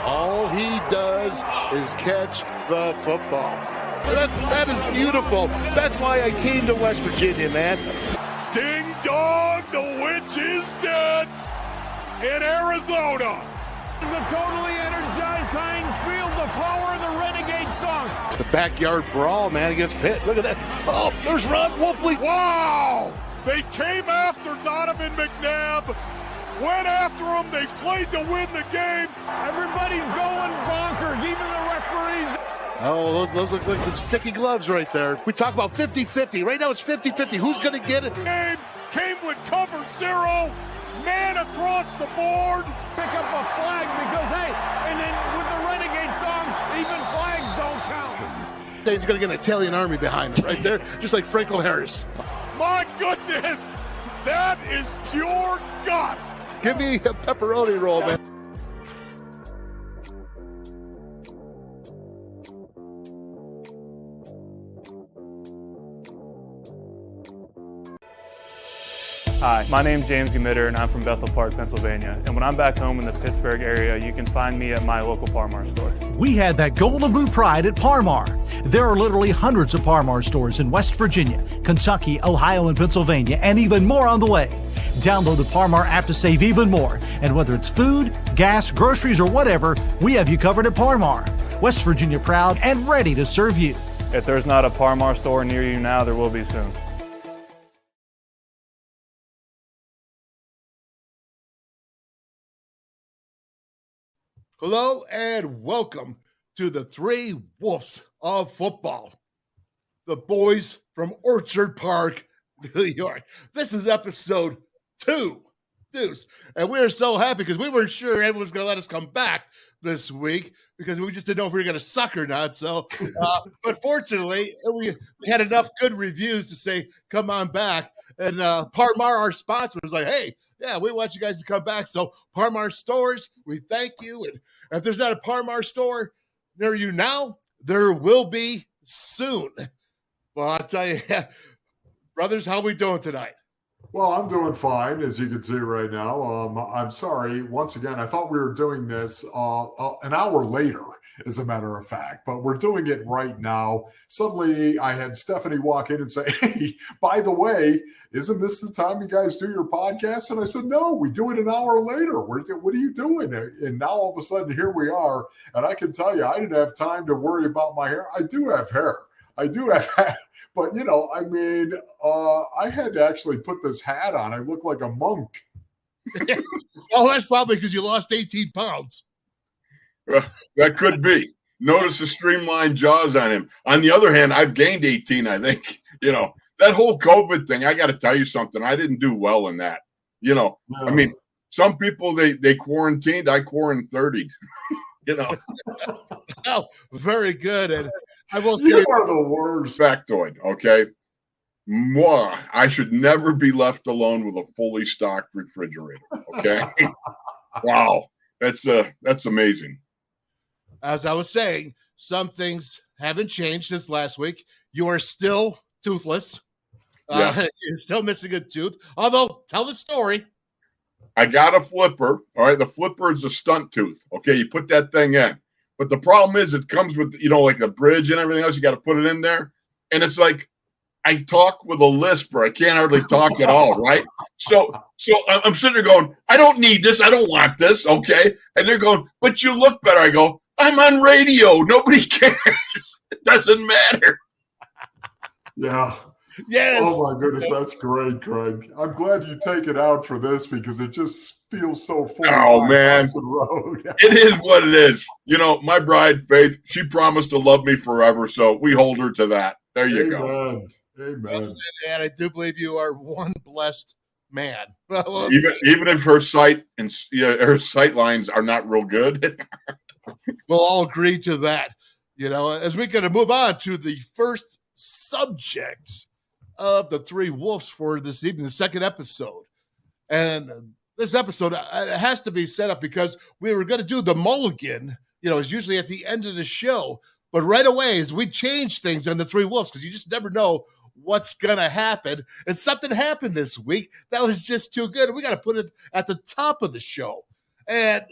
All he does is catch the football. That is beautiful. That's why I came to West Virginia, man. Ding dong, the witch is dead in Arizona. It's a totally energized Heinz Field, the power of the Renegade song. The backyard brawl, man, against Pitt. Look at that. Oh, there's Ron Wolfley. Wow! They came after Donovan McNabb, went after him, they played to win the game. Everybody's going bonkers, even the referees. Oh, those look like some sticky gloves right there. We talk about 50-50. Right now it's 50-50. Who's going to get it? Game came with cover zero, man across the board. Pick up a flag because, hey, and then with the Renegade song, even flags don't count. They're going to get an Italian army behind them right there, just like Franco Harris. My goodness, that is pure guts. Give me a pepperoni roll, man. Hi, my name's James Gemitter and I'm from Bethel Park, Pennsylvania. And when I'm back home in the Pittsburgh area, you can find me at my local Parmar store. We had that gold and blue pride at Parmar. There are literally hundreds of Parmar stores in West Virginia, Kentucky, Ohio, and Pennsylvania, and even more on the way. Download the Parmar app to save even more. And whether it's food, gas, groceries, or whatever, we have you covered at Parmar. West Virginia proud and ready to serve you. If there's not a Parmar store near you now, there will be soon. Hello and welcome to the Three Wolves of Football. The boys from Orchard Park, New York. This is episode 2, Deuce. And we're so happy because we weren't sure everyone was going to let us come back this week because we just didn't know if we were going to suck or not. So, but fortunately, we had enough good reviews to say, come on back. And Parmar, our sponsor, was like, hey, yeah, we want you guys to come back. So Parmar stores, we thank you. And if there's not a Parmar store near you now, there will be soon. Well, I'll tell you, brothers, how we doing tonight? Well, I'm doing fine, as you can see right now. I'm sorry. Once again, I thought we were doing this an hour later, as a matter of fact, but we're doing it right now. Suddenly, I had Stephanie walk in and say, hey, by the way, isn't this the time you guys do your podcast? And I said, no, we do it an hour later. What are you doing? And now all of a sudden, here we are. And I can tell you, I didn't have time to worry about my hair. I do have hair. I do have hair. But, you know, I mean, I had to actually put this hat on. I look like a monk. Oh, that's probably because you lost 18 pounds. That could be. Notice the streamlined jaws on him. On the other hand, I've gained 18, I think. You know, that whole COVID thing, I got to tell you something. I didn't do well in that. You know, I mean, some people, they quarantined. I quarantined 30. You know. Oh, very good. And I will You are the worst. Factoid, okay? Moi, I should never be left alone with a fully stocked refrigerator, okay? Wow. That's amazing. As I was saying, some things haven't changed since last week. You are still toothless. Yes. You're still missing a tooth. Although, tell the story. I got a flipper. All right. The flipper is a stunt tooth. Okay. You put that thing in. But the problem is it comes with, you know, like a bridge and everything else. You got to put it in there. And it's like I talk with a lisp or I can't hardly talk at all. Right. So I'm sitting there going, I don't need this. I don't want this. Okay. And they're going, but you look better. I go, I'm on radio. Nobody cares. It doesn't matter. Yeah. Yes. Oh, my goodness. That's great, Craig. I'm glad you take it out for this because it just feels so full. Oh, man. Road. It is what it is. You know, my bride, Faith, she promised to love me forever, so we hold her to that. There you go. Amen. And I do believe you are one blessed man. Even if her sight and her sight lines are not real good. We'll all agree to that. You know, as we're going to move on to the first subject of the Three Wolves for this evening, the second episode. And this episode has to be set up because we were going to do the mulligan, you know, it's usually at the end of the show. But right away, as we change things on the Three Wolves, because you just never know what's going to happen. And something happened this week that was just too good. We got to put it at the top of the show. And,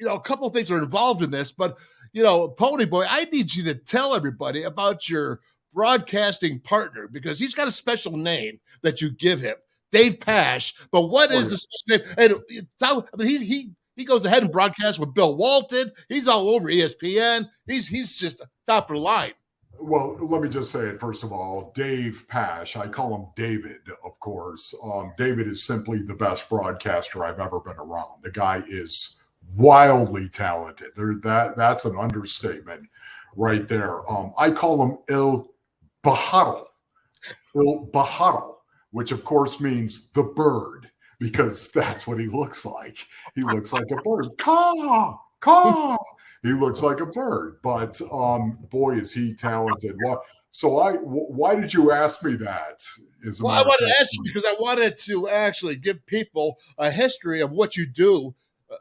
a couple of things are involved in this, but Pony Boy, I need you to tell everybody about your broadcasting partner, because he's got a special name that you give him, Dave Pash. But what is the special name? And he goes ahead and broadcasts with Bill Walton. He's all over ESPN. He's just top of the line. Well, let me just say it first of all. Dave Pash, I call him David, of course. David is simply the best broadcaster I've ever been around. The guy is wildly talented. That's an understatement right there. I call him Il Bajado, which of course means the bird, because that's what he looks like. He looks like a bird. Caw, caw. He looks like a bird, but boy, is he talented. Why did you ask me that? I wanted to ask you because I wanted to actually give people a history of what you do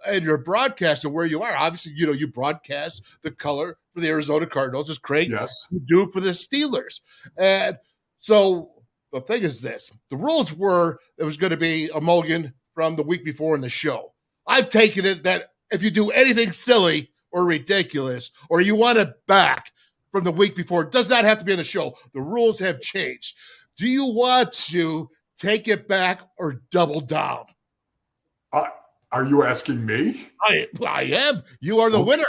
and your broadcast and where you are. Obviously, you broadcast the color for the Arizona Cardinals, as Craig you do for the Steelers. And so the thing is this. The rules were it was going to be a mulligan from the week before in the show. I've taken it that if you do anything silly or ridiculous, or you want it back from the week before, it does not have to be on the show. The rules have changed. Do you want to take it back or double down? Are you asking me? I am. You are the winner.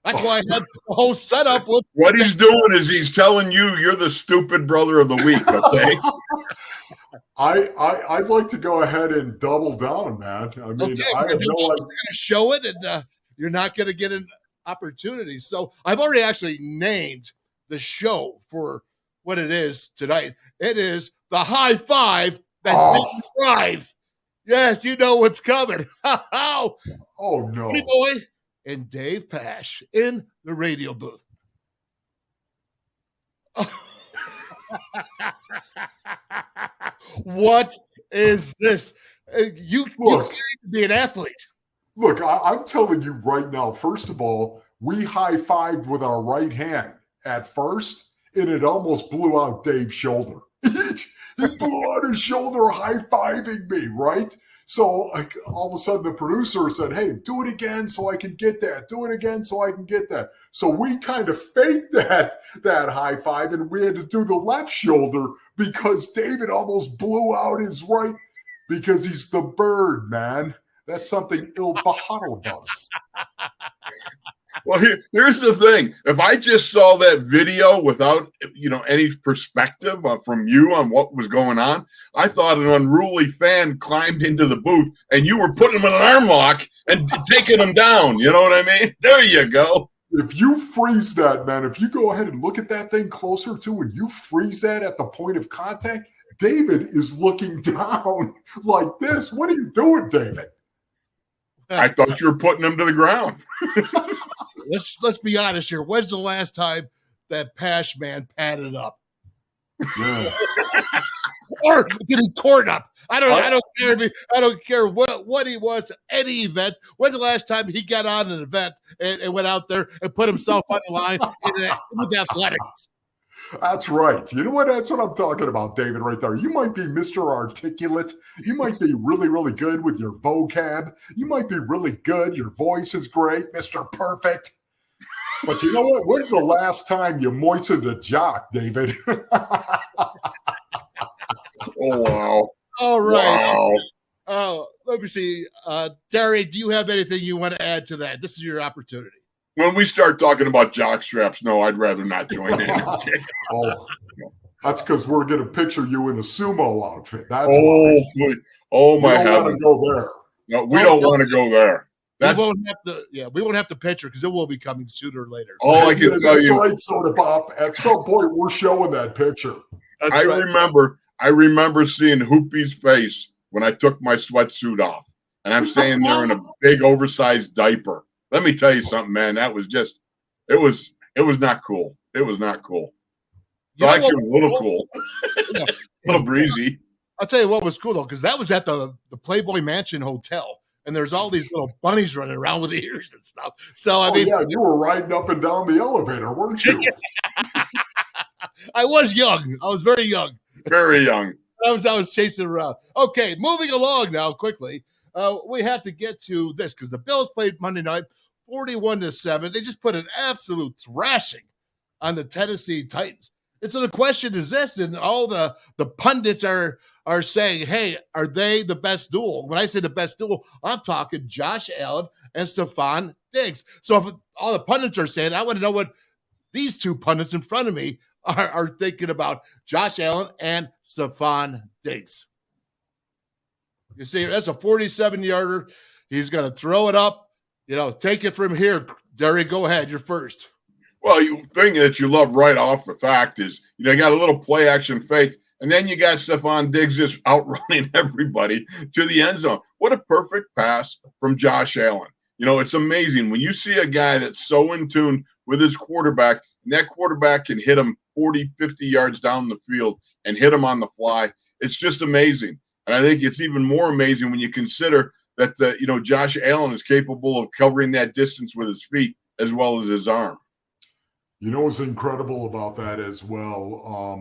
That's why I had the whole setup with. What he's doing is he's telling you you're the stupid brother of the week. Okay. I'd like to go ahead and double down, man. I mean, I have no idea. To show it, and you're not going to get an opportunity. So I've already actually named the show for what it is tonight. It is the high five that didn't thrive. Yes, you know what's coming. Oh no, Pretty Boy and Dave Pash in the radio booth. What is this? You claim to be an athlete. Look, I'm telling you right now, first of all, we high-fived with our right hand at first, and it almost blew out Dave's shoulder. He blew out his shoulder high-fiving me, right? So all of a sudden the producer said, hey, do it again so I can get that. Do it again so I can get that. So we kind of faked that high five, and we had to do the left shoulder because David almost blew out his right, because he's the bird, man. That's something Il Bajado does. Well, here's the thing. If I just saw that video without, any perspective from you on what was going on, I thought an unruly fan climbed into the booth and you were putting him in an arm lock and taking him down. You know what I mean? There you go. If you freeze that, man, if you go ahead and look at that thing closer to, and you freeze that at the point of contact, David is looking down like this. What are you doing, David? I thought you were putting him to the ground. Let's be honest here. When's the last time that Pash man padded up? Yeah. Or did he tore it up? I don't care what he was, any event. When's the last time he got on an event and went out there and put himself on the line with athletics? That's right. You know what? That's what I'm talking about, David, right there. You might be Mr. Articulate. You might be really, really good with your vocab. You might be really good. Your voice is great, Mr. Perfect. But you know what? When's the last time you moistened a jock, David? Oh, wow. All right. Wow. Let me see. Derry, do you have anything you want to add to that? This is your opportunity. When we start talking about jock straps, no, I'd rather not join in. That's because we're going to picture you in a sumo outfit. That's my We heaven. don't want to go there. No, we don't want to go there. We won't have to picture because it will be coming sooner or later. All I can tell you. Right, Soda Pop. At some point, we're showing that picture. I remember seeing Hoopy's face when I took my sweatsuit off, and I'm staying there in a big oversized diaper. Let me tell you something, man. That was just, it was not cool. It was not cool. So actually, it was a little cool. A little breezy. I'll tell you what was cool, though, because that was at the Playboy Mansion Hotel, and there's all these little bunnies running around with ears and stuff. So, I mean. Yeah, you were riding up and down the elevator, weren't you? I was young. I was very young. Very young. I was chasing around. Okay, moving along now quickly. We have to get to this because the Bills played Monday night, 41-7. They just put an absolute thrashing on the Tennessee Titans. And so the question is this, and all the pundits are saying, hey, are they the best duel? When I say the best duel, I'm talking Josh Allen and Stefan Diggs. So if all the pundits are saying, I want to know what these two pundits in front of me are thinking about Josh Allen and Stefan Diggs. You see, that's a 47-yarder. He's going to throw it up. Take it from here. Derry, go ahead. You're first. Well, the thing that you love right off the fact is, you got a little play action fake, and then you got Stefan Diggs just outrunning everybody to the end zone. What a perfect pass from Josh Allen. It's amazing when you see a guy that's so in tune with his quarterback, and that quarterback can hit him 40, 50 yards down the field and hit him on the fly. It's just amazing. And I think it's even more amazing when you consider that, Josh Allen is capable of covering that distance with his feet as well as his arm. What's incredible about that as well?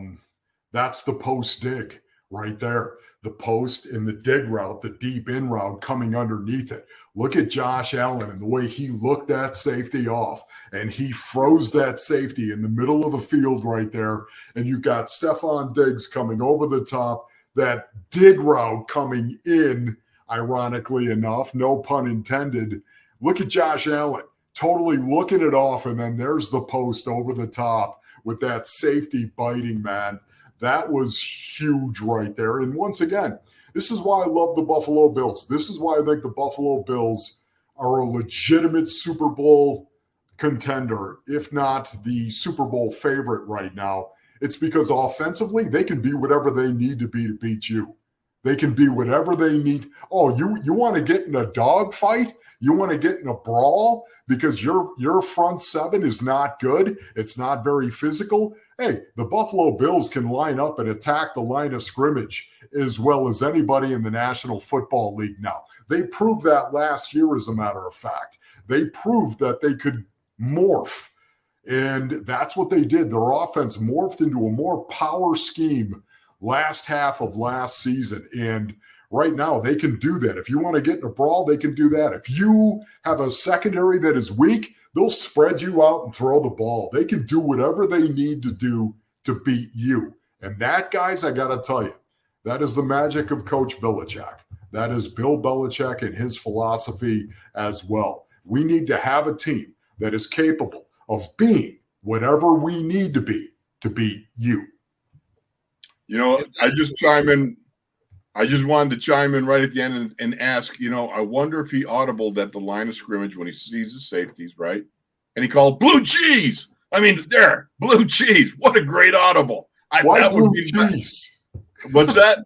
That's the post dig right there. The post in the dig route, the deep in route coming underneath it. Look at Josh Allen and the way he looked that safety off, and he froze that safety in the middle of the field right there. And you've got Stefan Diggs coming over the top, that dig route coming in, ironically enough, no pun intended. Look at Josh Allen totally looking it off, and then there's the post over the top with that safety biting, man. That was huge right there. And once again, this is why I love the Buffalo Bills. This is why I think the Buffalo Bills are a legitimate Super Bowl contender, if not the Super Bowl favorite right now. It's because offensively, they can be whatever they need to beat you. They can be whatever they need. Oh, you want to get in a dogfight? You want to get in a brawl because your front seven is not good? It's not very physical? Hey, the Buffalo Bills can line up and attack the line of scrimmage as well as anybody in the National Football League now. They proved that last year, as a matter of fact. They proved that they could morph, and that's what they did. Their offense morphed into a more power scheme last half of last season, and right now they can do that. If you want to get in a brawl, they can do that. If you have a secondary that is weak, they'll spread you out and throw the ball. They can do whatever they need to do to beat you. And that, guys, I got to tell you, that is the magic of Coach Belichick. That is Bill Belichick and his philosophy as well. We need to have a team that is capable of being whatever we need to be to beat you. I just wanted to chime in right at the end and ask, I wonder if he audibled at the line of scrimmage when he sees the safeties, right? And he called blue cheese. Blue cheese. What a great audible. Why blue cheese? What's that?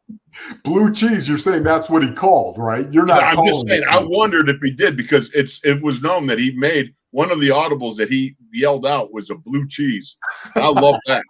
Blue cheese. You're saying that's what he called, right? You're not. I'm just saying. I wondered if he did because it was known that he made one of the audibles that he yelled out was a blue cheese. I love that.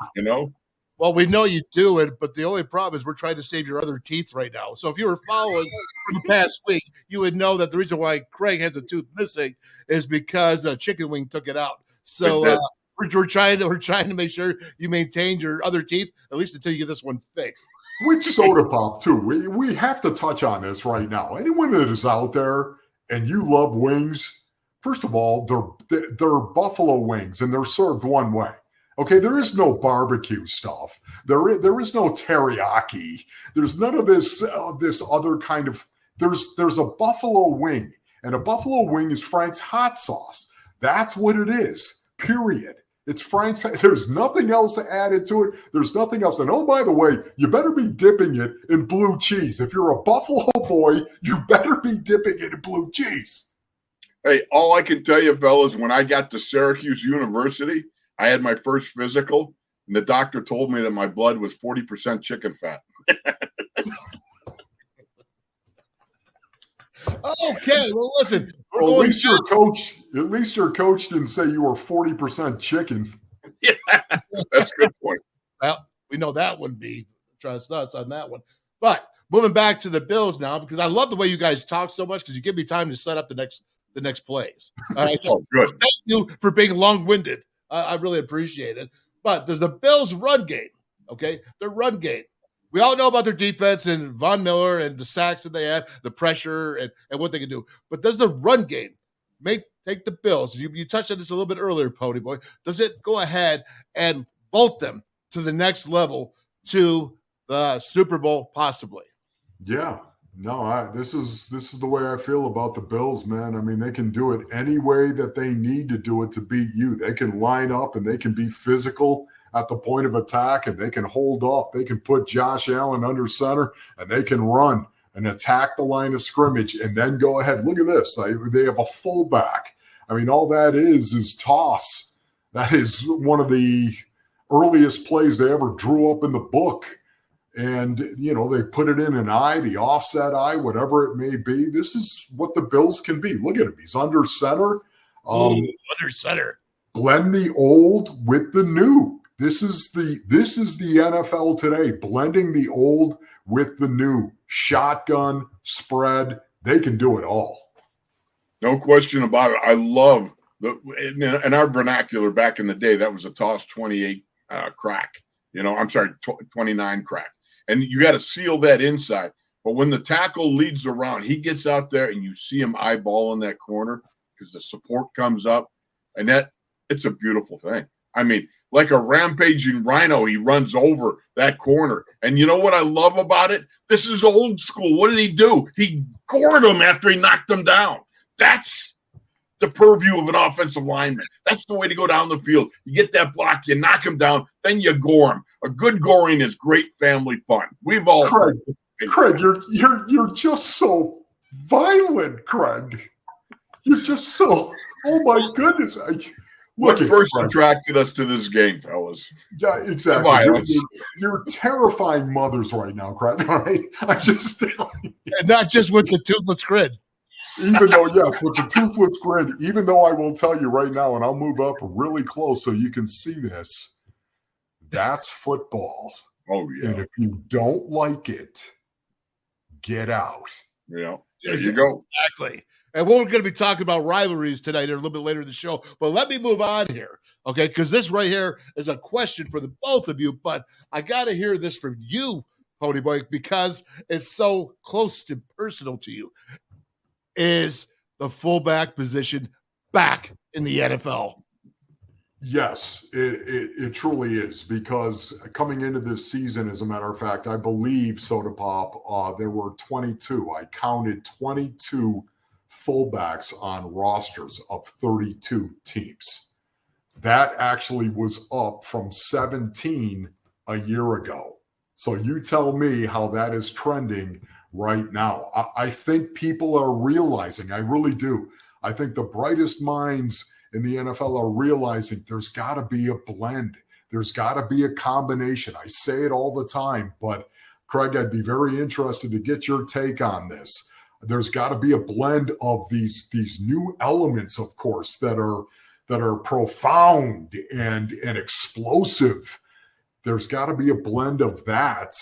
Well, we know you do it, but the only problem is we're trying to save your other teeth right now. So if you were following for the past week, you would know that the reason why Craig has a tooth missing is because Chicken Wing took it out. So we're trying to make sure you maintain your other teeth at least until you get this one fixed. With soda pop too. We have to touch on this right now. Anyone that is out there and you love wings, first of all, they're buffalo wings and they're served one way. Okay, there is no barbecue stuff. There is no teriyaki. There's none of this other kind of. There's a buffalo wing, and a buffalo wing is Frank's hot sauce. That's what it is. Period. It's Frank's. There's nothing else added to it. There's nothing else. And oh, by the way, you better be dipping it in blue cheese. If you're a Buffalo boy, you better be dipping it in blue cheese. Hey, all I can tell you, fellas, when I got to Syracuse University, I had my first physical, and the doctor told me that my blood was 40% chicken fat. Okay, well, listen. At least your coach didn't say you were 40% chicken. Yeah, that's a good point. Well, we know that wouldn't be. Trust us on that one. But moving back to the Bills now, because I love the way you guys talk so much because you give me time to set up the next plays. All right, so good. Thank you for being long-winded. I really appreciate it. But there's the Bills' run game, okay? Their run game. We all know about their defense and Von Miller and the sacks that they had, the pressure and what they can do. But does the run game make take the Bills? You touched on this a little bit earlier, Pony Boy. Does it go ahead and vault them to the next level to the Super Bowl, possibly? Yeah. No, this is the way I feel about the Bills, man. I mean, they can do it any way that they need to do it to beat you. They can line up and they can be physical at the point of attack, and they can hold up. They can put Josh Allen under center, and they can run and attack the line of scrimmage and then go ahead. Look at this. They have a fullback. I mean, all that is toss. That is one of the earliest plays they ever drew up in the book. And, they put it in an eye, the offset eye, whatever it may be. This is what the Bills can be. Look at him. He's under center. Under center. Blend the old with the new. This is the NFL today, blending the old with the new. Shotgun, spread, they can do it all. No question about it. I love in our vernacular back in the day, that was a toss 28 crack. 29 crack. And you got to seal that inside. But when the tackle leads around, he gets out there and you see him eyeballing that corner because the support comes up. And it's a beautiful thing. I mean, like a rampaging rhino, he runs over that corner. And you know what I love about it? This is old school. What did he do? He gored him after he knocked him down. That's the purview of an offensive lineman. That's the way to go down the field. You get that block, you knock him down, then you gore him. A good goring is great family fun. We've all Craig, you're just so violent, Craig. You're just so, oh my goodness. What first attracted us to this game, fellas? Yeah, exactly. You're terrifying mothers right now, Craig. All right? I just and not just with the toothless grin. Even though, yes, with the toothless grin, even though I will tell you right now, and I'll move up really close so you can see this, that's football. Oh, yeah. And if you don't like it, get out. Yeah, there you go. Exactly. And we're going to be talking about rivalries tonight or a little bit later in the show. But let me move on here, okay? Because this right here is a question for the both of you. But I got to hear this from you, Pony Boy, because it's so close to personal to you. Is the fullback position back in the NFL? Yes, it truly is, because coming into this season, as a matter of fact, I believe, Soda Pop, there were 22. I counted 22 fullbacks on rosters of 32 teams. That actually was up from 17 a year ago. So you tell me how that is trending right now. I think people are realizing, I really do. I think the brightest minds in the NFL are realizing there's got to be a blend. There's got to be a combination. I say it all the time, but Craig, I'd be very interested to get your take on this. There's got to be a blend of these new elements, of course, that are profound and explosive. There's got to be a blend of that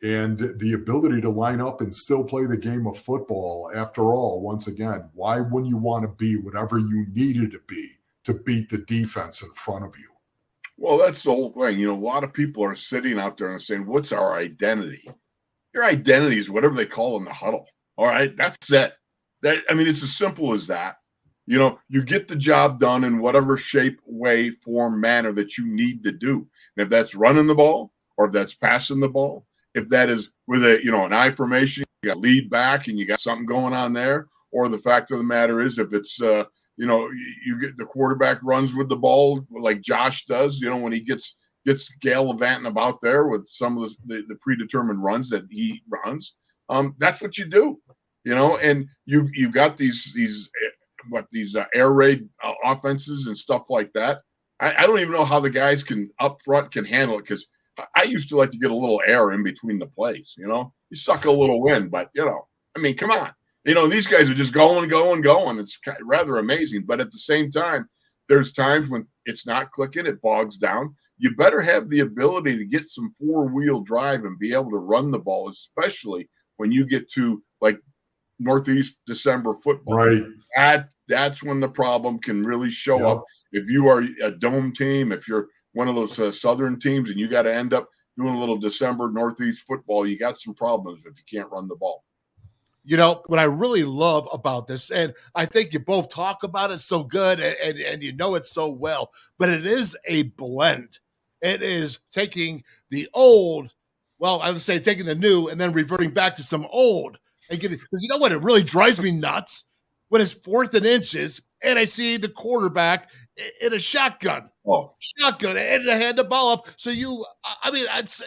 and the ability to line up and still play the game of football. After all, once again, why wouldn't you want to be whatever you needed to be to beat the defense in front of you? Well, that's the whole thing. A lot of people are sitting out there and saying, what's our identity? Your identity is whatever they call in the huddle. All right, that's it. It's as simple as that. You get the job done in whatever shape, way, form, manner that you need to do. And if that's running the ball or if that's passing the ball, if that is with an I formation, you got lead back and you got something going on there, or the fact of the matter is if it's, you get the quarterback runs with the ball like Josh does, when he gets gallivanting about there with some of the predetermined runs that he runs. That's what you do, and you got these air raid offenses and stuff like that. I don't even know how the guys up front can handle it, because I used to like to get a little air in between the plays. You suck a little wind, but come on. These guys are just going. It's rather amazing. But at the same time, there's times when it's not clicking, it bogs down. You better have the ability to get some four-wheel drive and be able to run the ball, especially when you get to like Northeast December football. Right. That's when the problem can really show up. If you are a dome team, if you're one of those Southern teams and you got to end up doing a little December Northeast football, you got some problems if you can't run the ball. You know, what I really love about this, and I think you both talk about it so good and you know it so well, but it is a blend. It is taking the old, well, I would say taking the new and then reverting back to some old and getting, because you know what? It really drives me nuts when it's 4th and inches and I see the quarterback in a shotgun. Shotgun, and to hand the ball up. So I'd say,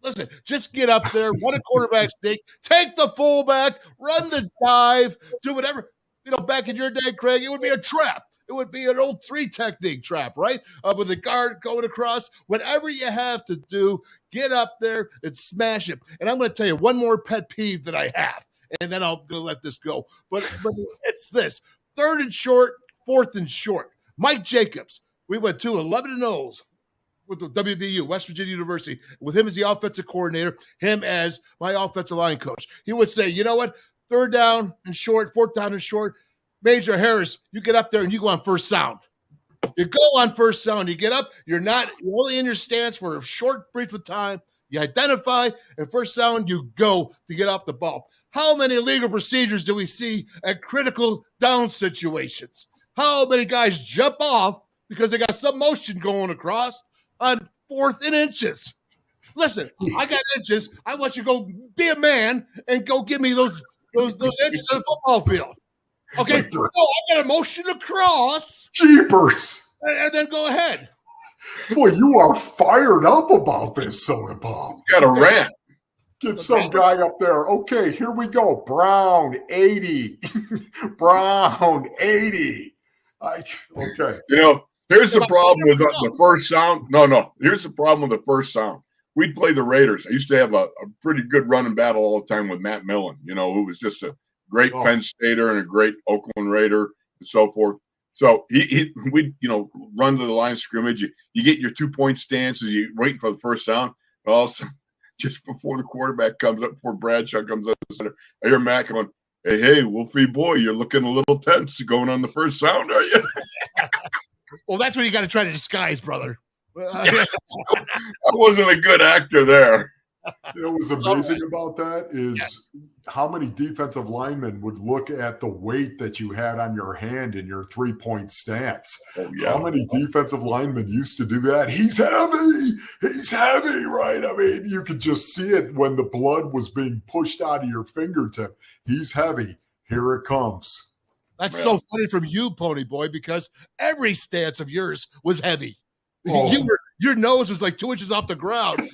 listen, just get up there, run a quarterback sneak, take the fullback, run the dive, do whatever. You know, back in your day, Craig, it would be a trap. It would be an old 3 technique trap, right? With the guard going across. Whatever you have to do, get up there and smash it. And I'm going to tell you one more pet peeve that I have, and then I'm going to let this go. But it's this. 3rd and short, 4th and short. Mike Jacobs, we went to 11-0 with the WVU, West Virginia University, with him as the offensive coordinator, him as my offensive line coach. He would say, you know what? 3rd down and short, 4th down and short. Major Harris, you get up there and you go on first sound. You go on first sound. You get up. You're only in your stance for a short, brief of time. You identify, and first sound, you go to get off the ball. How many legal procedures do we see at critical down situations? How many guys jump off because they got some motion going across on 4th and inches? Listen, I got inches. I want you to go be a man and go give me those inches on the football field. Okay, so I got a motion across. Jeepers. And then go ahead. Boy, you are fired up about this, Soda Pop. Got a rant. Get some guy up there. Okay, here we go. Brown, 80. Brown, 80. Okay. You know, here's the problem with the first sound. No. Here's the problem with the first sound. We'd play the Raiders. I used to have a pretty good running battle all the time with Matt Millen, you know, who was just a great Penn Stater and a great Oakland Raider and so forth. So we'd, you know, run to the line of scrimmage. You get your 2-point stance as you're waiting for the first sound. And all of a sudden, just before the quarterback comes up, before Bradshaw comes up, I hear Matt going, hey, Wolfie boy, you're looking a little tense going on the first sound, are you? Well, that's what you got to try to disguise, brother. I wasn't a good actor there. You know what's amazing about that is how many defensive linemen would look at the weight that you had on your hand in your 3-point stance. Oh, yeah. How many defensive linemen used to do that? He's heavy. He's heavy, right? I mean, you could just see it when the blood was being pushed out of your fingertip. He's heavy. Here it comes. That's so funny from you, Pony Boy, because every stance of yours was heavy. Oh. Your nose was like 2 inches off the ground,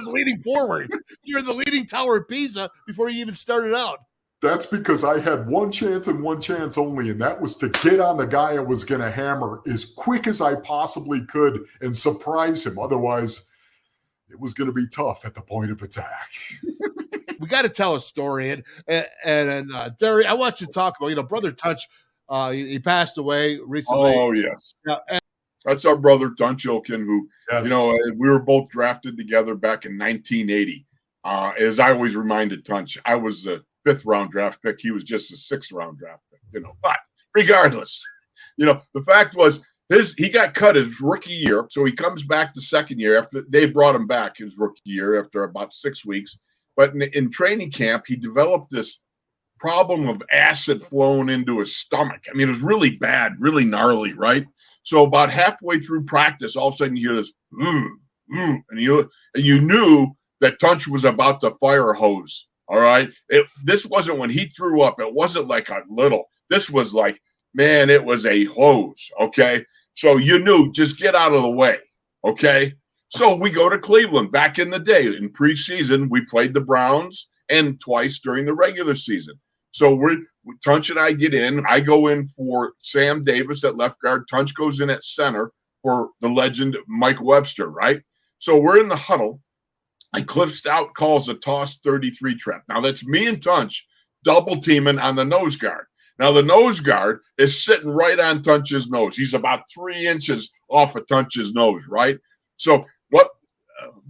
leaning forward. You're in the leaning tower of Pisa before you even started out. That's because I had one chance and one chance only, and that was to get on the guy I was going to hammer as quick as I possibly could and surprise him. Otherwise, it was going to be tough at the point of attack. We got to tell a story, and Derry, I want you to talk about, you know, Brother Tunch. He passed away recently. Oh yes. That's our brother Tunchilkin, who, you know, we were both drafted together back in 1980. As I always reminded Tunch, I was a 5th round draft pick. He was just a 6th round draft pick, you know. But regardless, you know, the fact was he got cut his rookie year. So he comes back the second year after they brought him back his rookie year after about 6 weeks. But in training camp, he developed this problem of acid flowing into his stomach. I mean, it was really bad, really gnarly, right? So about halfway through practice, all of a sudden you hear this, and you knew that Tunch was about to fire a hose. All right. This wasn't when he threw up. It wasn't like a little. This was like, man, it was a hose. Okay. So you knew, just get out of the way. Okay. So we go to Cleveland. Back in the day, in preseason, we played the Browns and twice during the regular season. So Tunch and I get in. I go in for Sam Davis at left guard. Tunch goes in at center for the legend Mike Webster, right? So we're in the huddle, and Cliff Stout calls a toss 33 trap. Now that's me and Tunch double teaming on the nose guard. Now the nose guard is sitting right on Tunch's nose. He's about 3 inches off of Tunch's nose, right? So what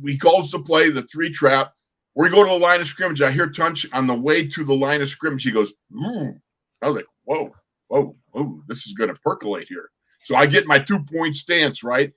he calls the play, the 3 trap. We go to the line of scrimmage. I hear Tunch on the way to the line of scrimmage. He goes, I was like, whoa, this is going to percolate here. So I get my 2-point stance, right?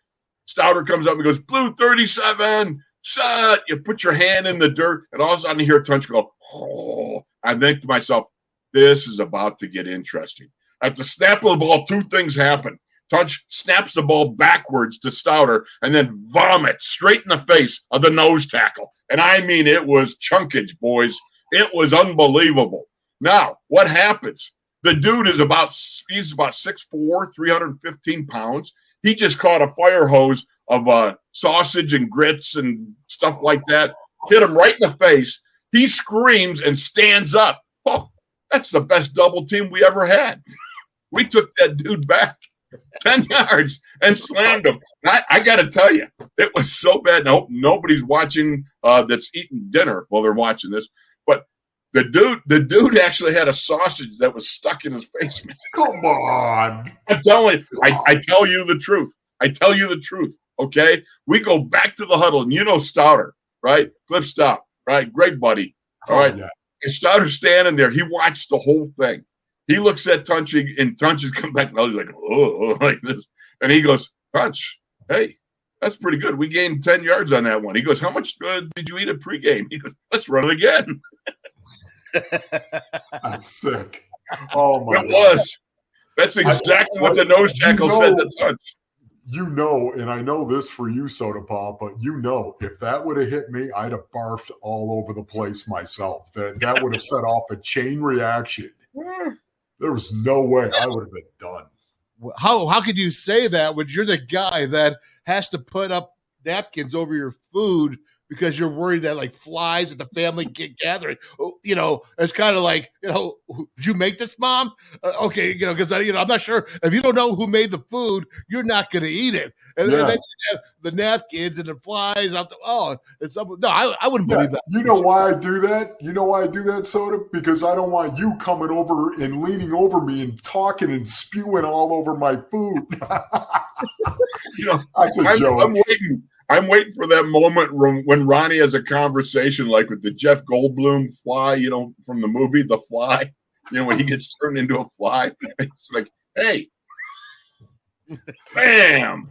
Stouter comes up and goes, blue 37. Shut. You put your hand in the dirt, and all of a sudden you hear Tunch go, oh. I think to myself, this is about to get interesting. At the snap of the ball, two things happen. Tunch snaps the ball backwards to Stouter and then vomits straight in the face of the nose tackle. And I mean, it was chunkage, boys. It was unbelievable. Now, what happens? The dude is about 6'4", 315 pounds. He just caught a fire hose of sausage and grits and stuff like that. Hit him right in the face. He screams and stands up. Oh, that's the best double team we ever had. We took that dude back 10 yards and slammed him. I got to tell you, it was so bad. No, nobody's watching that's eating dinner while they're watching this. But the dude actually had a sausage that was stuck in his face, man. Come on. I'm telling you, I tell you the truth. I tell you the truth, okay? We go back to the huddle, and you know Stouter, right? Cliff Stout, right? Great buddy, all right? Yeah. And Stouter's standing there. He watched the whole thing. He looks at Tunch, and Tunch has come back, and he's like, oh, like this. And he goes, Tunch, hey, that's pretty good. We gained 10 yards on that one. He goes, how much did you eat at pregame? He goes, let's run it again. That's sick. Oh, my God. It was. That's exactly what the nose tackle said to Tunch. You know, and I know this for you, Soda Pop, but you know, if that would have hit me, I'd have barfed all over the place myself. That would have set off a chain reaction. There was no way I would have been done. How could you say that when you're the guy that has to put up napkins over your food because you're worried that like flies at the family get gathering? You know, it's kind of like, you know, did you make this, Mom? Okay, you know, because I'm not sure if you don't know who made the food, you're not going to eat it. And then you have the napkins and the flies out. I wouldn't believe that. You know why I do that? You know why I do that, Soda? Because I don't want you coming over and leaning over me and talking and spewing all over my food. You know, that's a joke. I'm waiting for that moment when Ronnie has a conversation like with the Jeff Goldblum fly, you know, from the movie The Fly, you know, when he gets turned into a fly. It's like, hey, bam.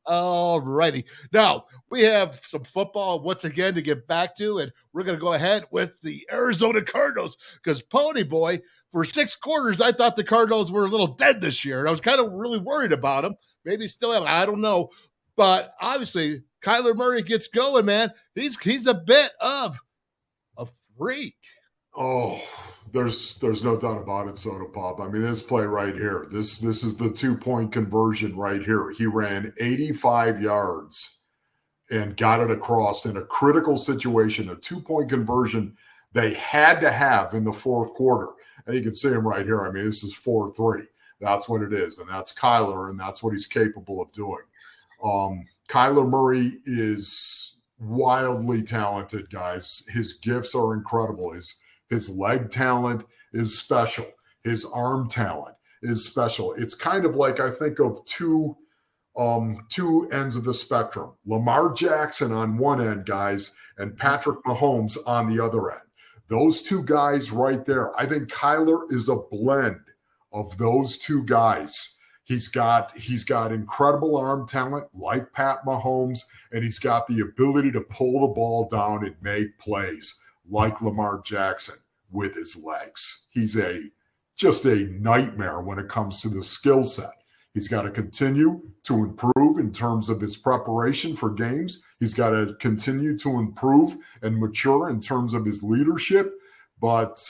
All righty. Now, we have some football once again to get back to, and we're going to go ahead with the Arizona Cardinals because Pony Boy, for 6 quarters, I thought the Cardinals were a little dead this year, and I was kind of really worried about them. Maybe still am. I don't know. But obviously, Kyler Murray gets going, man. He's a bit of a freak. Oh, there's no doubt about it, Soda Pop. I mean, this play right here, this is the 2-point conversion right here. He ran 85 yards and got it across in a critical situation, a 2-point conversion they had to have in the fourth quarter. And you can see him right here. I mean, this is 4-3. That's what it is. And that's Kyler, and that's what he's capable of doing. Kyler Murray is wildly talented, guys. His gifts are incredible. His leg talent is special. His arm talent is special. It's kind of like I think of two ends of the spectrum. Lamar Jackson on one end, guys, and Patrick Mahomes on the other end. Those two guys right there. I think Kyler is a blend of those two guys. He's got incredible arm talent like Pat Mahomes, and he's got the ability to pull the ball down and make plays like Lamar Jackson with his legs. He's just a nightmare when it comes to the skill set. He's got to continue to improve in terms of his preparation for games. He's got to continue to improve and mature in terms of his leadership. But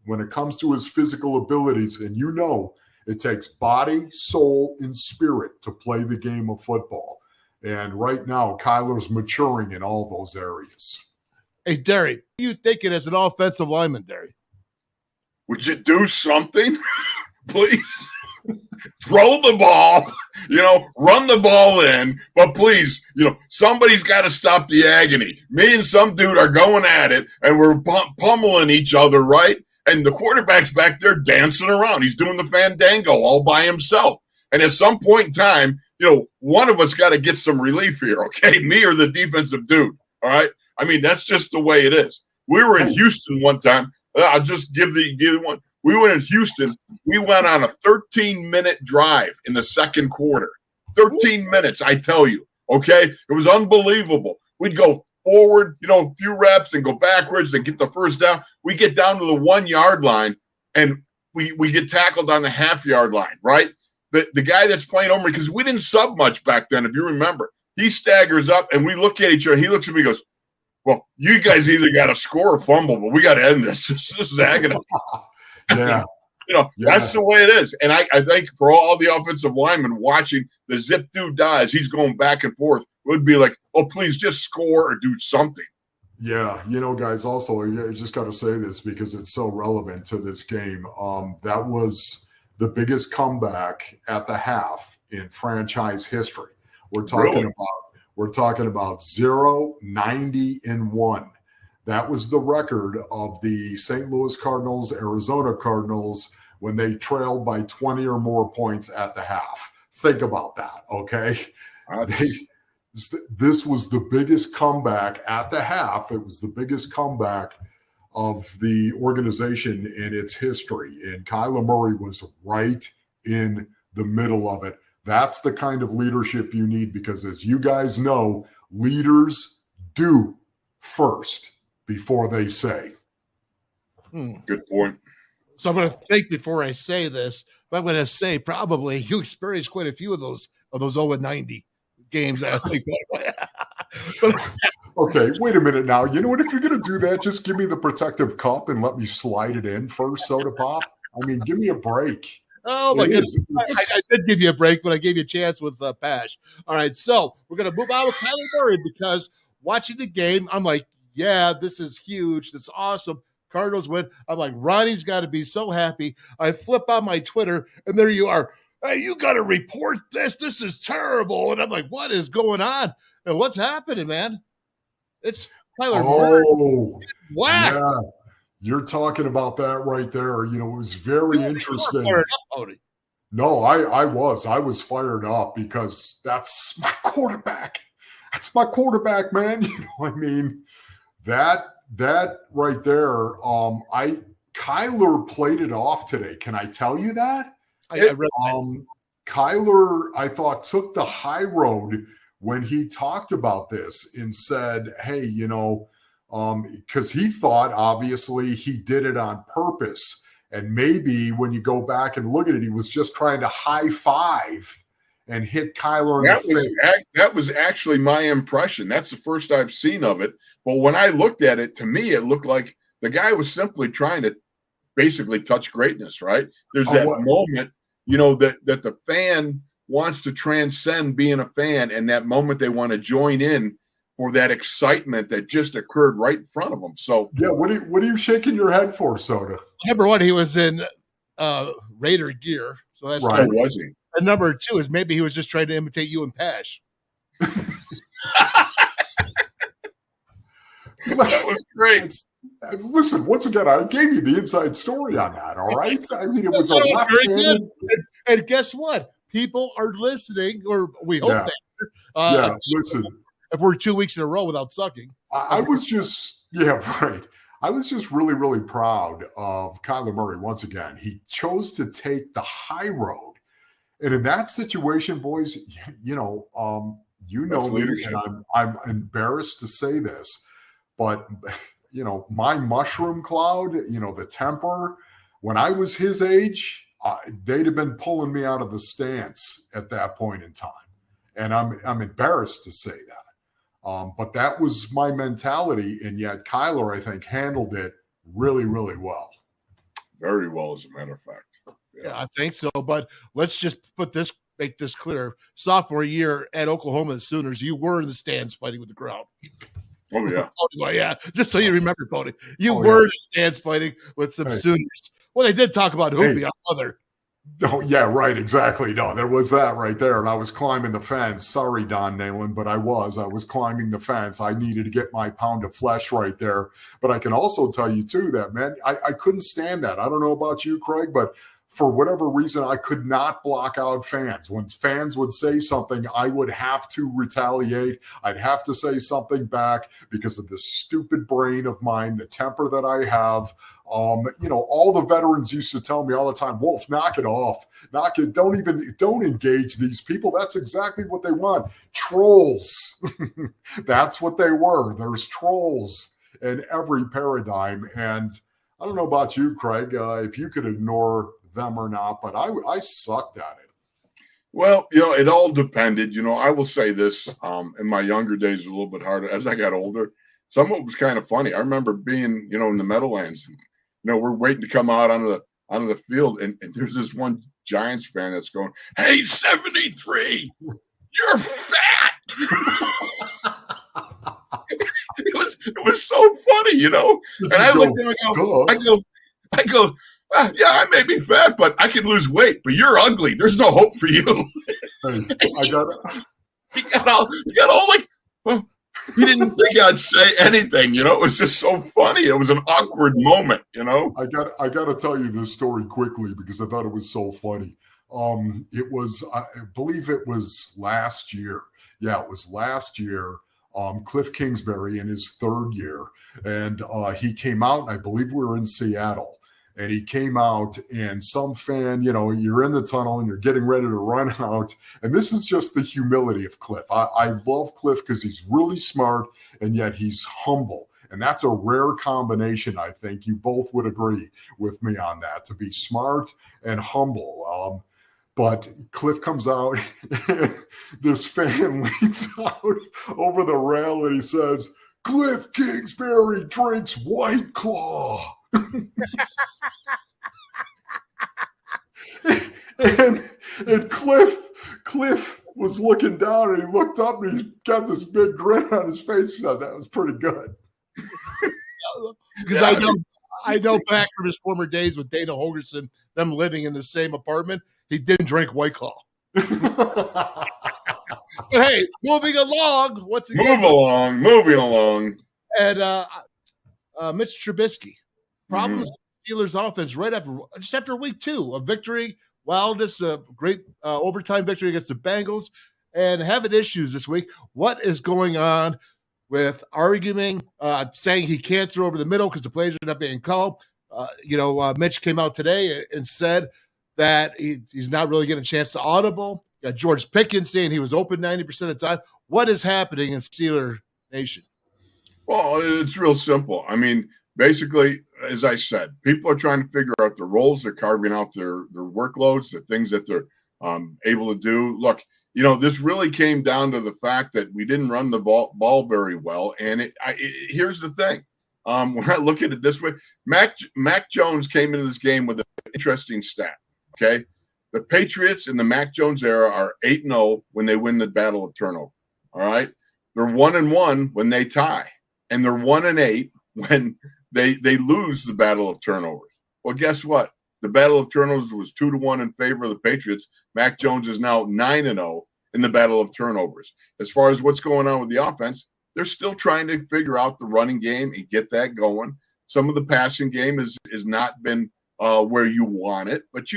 when it comes to his physical abilities, and you know, it takes body, soul, and spirit to play the game of football. And right now, Kyler's maturing in all those areas. Hey, Derry, what are you thinking as an offensive lineman, Derry? Would you do something, please? Throw the ball, run the ball in, but please, somebody's got to stop the agony. Me and some dude are going at it, and we're pummeling each other, right? And the quarterback's back there dancing around. He's doing the fandango all by himself. And at some point in time, one of us got to get some relief here, okay? Me or the defensive dude, all right? I mean, that's just the way it is. We were in Houston one time. I'll just give one. We went in Houston. We went on a 13-minute drive in the second quarter. 13 minutes, I tell you, okay? It was unbelievable. we'd go forward, a few reps and go backwards and get the first down. We get down to the 1 yard line and we get tackled on the half-yard line, right? The guy that's playing over me, because we didn't sub much back then, if you remember, he staggers up and we look at each other. He looks at me and goes, well, you guys either got to score or fumble, but we got to end this. This is agony. Yeah. That's the way it is. And I think for all the offensive linemen watching the zip dude dies, he's going back and forth, would be like, oh, please just score or do something. Yeah, guys, also, I just got to say this because it's so relevant to this game. That was the biggest comeback at the half in franchise history. We're talking about 0-90-1. That was the record of the St. Louis Cardinals, Arizona Cardinals, when they trailed by 20 or more points at the half. Think about that, okay? This was the biggest comeback at the half. It was the biggest comeback of the organization in its history. And Kyler Murray was right in the middle of it. That's the kind of leadership you need because, as you guys know, leaders do first before they say. Good point. So I'm going to think before I say this, but I'm going to say probably you experienced quite a few of those 0-90 games. I think. Okay, wait a minute now. You know what? If you're going to do that, just give me the protective cup and let me slide it in first, Soda Pop. I mean, give me a break. Oh, my goodness. I did give you a break, but I gave you a chance with Pash. All right, so we're going to move on with Kylie Murray because watching the game, I'm like, yeah, this is huge. This is awesome. Cardinals win. I'm like, Ronnie's got to be so happy. I flip on my Twitter, and there you are. Hey, you got to report this. This is terrible. And I'm like, what is going on? And what's happening, man? It's Kyler Murray. Whack. Yeah. You're talking about that right there. It was very interesting. No, I was fired up because that's my quarterback. That's my quarterback, man. I mean, that right there. Kyler played it off today. Can I tell you that? I read Kyler, I thought, took the high road when he talked about this and said, hey, because he thought, obviously, he did it on purpose. And maybe when you go back and look at it, he was just trying to high five and hit Kyler in the face. That was actually my impression. That's the first I've seen of it. But when I looked at it, to me, it looked like the guy was simply trying to basically touch greatness, right? There's that moment, that the fan wants to transcend being a fan, and that moment they want to join in for that excitement that just occurred right in front of them. So yeah, what are you shaking your head for, Soda? Number one, he was in Raider gear, so that's right. Was he? And number two is maybe he was just trying to imitate you and Pash. That was great. Listen, once again, I gave you the inside story on that. All right, I mean, it was a left-handed. And guess what? People are listening, or we hope that. Listen. If we're 2 weeks in a row without sucking, I was just I was just really, really proud of Kyler Murray. Once again, he chose to take the high road, and in that situation, boys, me, and I'm embarrassed to say this, but my mushroom cloud, the temper. When I was his age, they'd have been pulling me out of the stance at that point in time, and I'm embarrassed to say that. But that was my mentality, and yet Kyler, I think, handled it really, really well. Very well, as a matter of fact. Yeah, I think so. But let's just make this clear. Sophomore year at Oklahoma Sooners, you were in the stands fighting with the crowd. Oh, yeah. Yeah, just so you remember, Pony. You were in the stands fighting with some Sooners. Well, they did talk about Hoopy on other. Oh, yeah, right, exactly. No, there was that right there. And I was climbing the fence. Sorry, Don Nalen, but I was climbing the fence. I needed to get my pound of flesh right there. But I can also tell you, too, that, man, I couldn't stand that. I don't know about you, Craig, but for whatever reason, I could not block out fans. When fans would say something, I would have to retaliate. I'd have to say something back because of this stupid brain of mine, the temper that I have. All the veterans used to tell me all the time, Wolf, knock it off. Knock it. Don't engage these people. That's exactly what they want. Trolls. That's what they were. There's trolls in every paradigm. And I don't know about you, Craig, if you could ignore them or not, but I sucked at it. Well, it all depended. I will say this, in my younger days, a little bit harder. As I got older, some of it was kind of funny. I remember being, in the Meadowlands, we're waiting to come out onto the field, and there's this one Giants fan that's going, "Hey, 73, you're fat." It was so funny, And I looked at him and I go, yeah, I may be fat, but I can lose weight. But you're ugly. There's no hope for you. Hey, I got it. He got all like, well, he didn't think I'd say anything. It was just so funny. It was an awkward moment. I got to tell you this story quickly because I thought it was so funny. It was, I believe it was last year. Yeah, it was last year. Cliff Kingsbury in his third year, and he came out. I believe we were in Seattle. And he came out, and some fan, you're in the tunnel and you're getting ready to run out. And this is just the humility of Cliff. I love Cliff because he's really smart, and yet he's humble. And that's a rare combination, I think. You both would agree with me on that, to be smart and humble. But Cliff comes out, and this fan leans out over the rail, and he says, "Cliff Kingsbury drinks White Claw." and Cliff was looking down, and he looked up, and he got this big grin on his face. So that was pretty good. Because I know back from his former days with Dana Holgerson, them living in the same apartment, he didn't drink White Claw. But hey, moving along. Moving along. And Mitch Trubisky. Problems with the Steelers offense just after week 2, a victory. Wildness, a great overtime victory against the Bengals, and having issues this week. What is going on with arguing, saying he can't throw over the middle because the plays are not being called? Mitch came out today and said that he's not really getting a chance to audible. Got George Pickett saying he was open 90% of the time. What is happening in Steeler Nation? Well, it's real simple. I mean, basically, as I said, people are trying to figure out the roles. They're carving out their workloads, the things that they're able to do. Look, this really came down to the fact that we didn't run the ball very well. And here's the thing. When I look at it this way, Mac Jones came into this game with an interesting stat, okay? The Patriots in the Mac Jones era are 8-0 when they win the battle of turnover, all right? They're 1-1 when they tie, and they're 1-8 when they lose the battle of turnovers. Well, guess what? The battle of turnovers was 2-1 in favor of the Patriots. Mac Jones is now 9-0 in the battle of turnovers. As far as what's going on with the offense, they're still trying to figure out the running game and get that going. Some of the passing game has not been where you want it. But,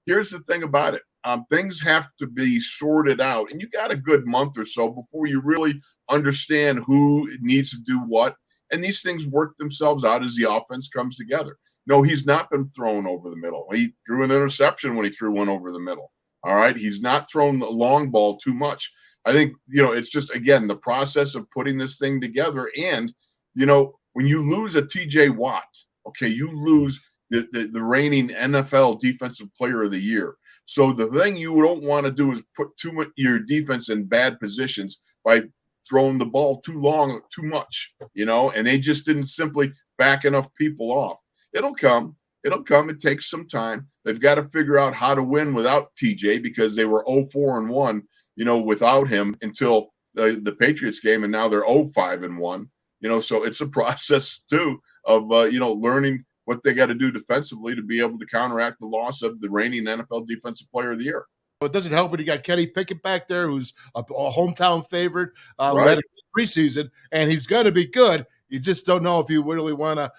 here's the thing about it. Things have to be sorted out. And you got a good month or so before you really understand who needs to do what. And these things work themselves out as the offense comes together. No, he's not been thrown over the middle. He threw an interception when he threw one over the middle. All right. He's not thrown the long ball too much. I think, it's just, again, the process of putting this thing together. And, when you lose a TJ Watt, okay, you lose the reigning NFL Defensive Player of the Year. So the thing you don't want to do is put your defense in bad positions by throwing the ball too much, and they just didn't simply back enough people off. It'll come. It takes some time. They've got to figure out how to win without TJ because they were 0-4-1, without him until the Patriots game, and now they're 0-5-1. So it's a process too of learning what they got to do defensively to be able to counteract the loss of the reigning NFL Defensive Player of the Year. It doesn't help when you got Kenny Pickett back there, who's a hometown favorite, Right. who had a preseason, and he's going to be good. You just don't know if you really want to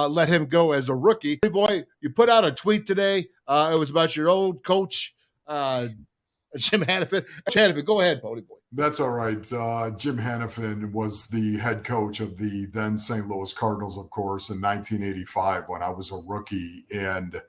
let him go as a rookie. Hey, boy, you put out a tweet today. It was about your old coach, Jim Hannafin, go ahead, Pony Boy. That's all right. Jim Hannafin was the head coach of the then St. Louis Cardinals, of course, in 1985 when I was a rookie. And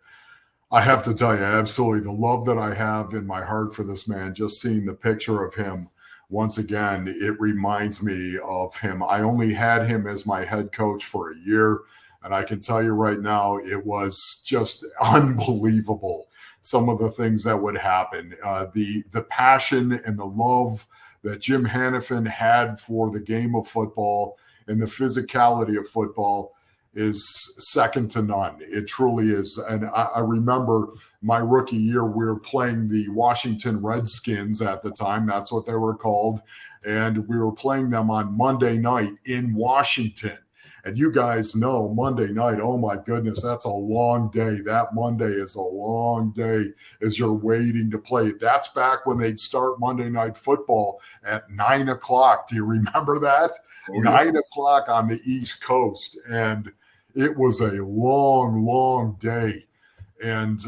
I have to tell you, absolutely, the love that I have in my heart for this man, just seeing the picture of him, once again, it reminds me of him. I only had him as my head coach for a year, and I can tell you right now, it was just unbelievable, some of the things that would happen. The passion and the love that Jim Hannafin had for the game of football and the physicality of football is second to none. It truly is. And I remember my rookie year, we were playing the Washington Redskins at the time. That's what they were called. And we were playing them on Monday night in Washington. And you guys know Monday night, oh my goodness, that's a long day. That Monday is a long day as you're waiting to play. That's back when they'd start Monday Night Football at 9 o'clock. Do you remember that? Oh, yeah. 9 o'clock on the East Coast. And it was a long, long day. And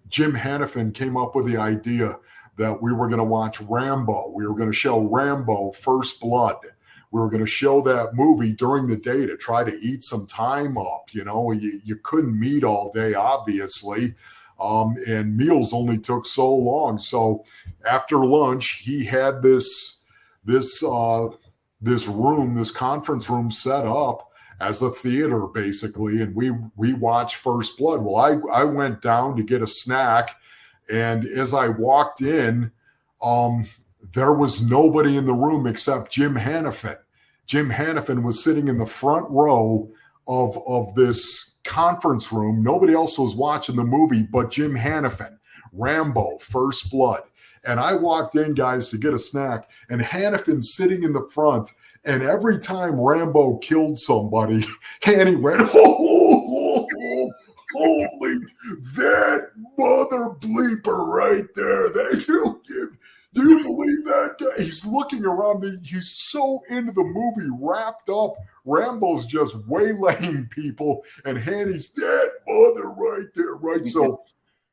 Jim Hannafin came up with the idea that we were going to watch Rambo. We were going to show Rambo First Blood. We were going to show that movie during the day to try to eat some time up. You know, you couldn't meet all day, obviously, and meals only took so long. So after lunch, he had this room, this conference room set up as a theater, basically, and we watched First Blood. Well, I went down to get a snack, and as I walked in, there was nobody in the room except Jim Hannafin. Jim Hannafin was sitting in the front row of this conference room. Nobody else was watching the movie but Jim Hannafin, Rambo, First Blood. And I walked in, guys, to get a snack, and Hannafin's sitting in the front. And every time Rambo killed somebody, Hanny went, holy, that mother bleeper right there. Do you believe that guy? He's looking around. He's so into the movie, wrapped up. Rambo's just waylaying people, and Hanny's that mother right there, right?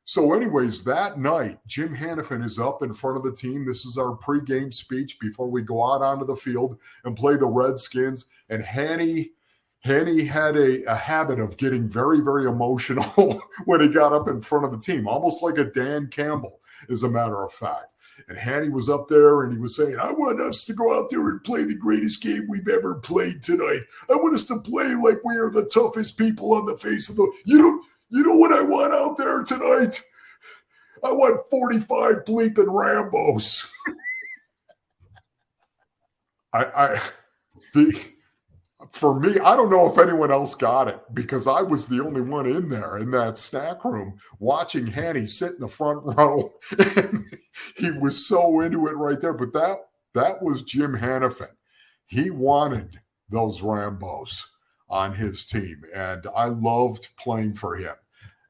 So anyways, that night, Jim Hannafin is up in front of the team. This is our pregame speech before we go out onto the field and play the Redskins. And Hanny had a habit of getting very, very emotional when he got up in front of the team, almost like a Dan Campbell, as a matter of fact. And Hanny was up there and he was saying, I want us to go out there and play the greatest game we've ever played tonight. I want us to play like we are the toughest people on the face of the – You know what I want out there tonight? I want 45 bleeping Rambos. For me, I don't know if anyone else got it because I was the only one in there in that snack room watching Hanny sit in the front row. And he was so into it right there. But that was Jim Hannafin. He wanted those Rambos on his team, and I loved playing for him.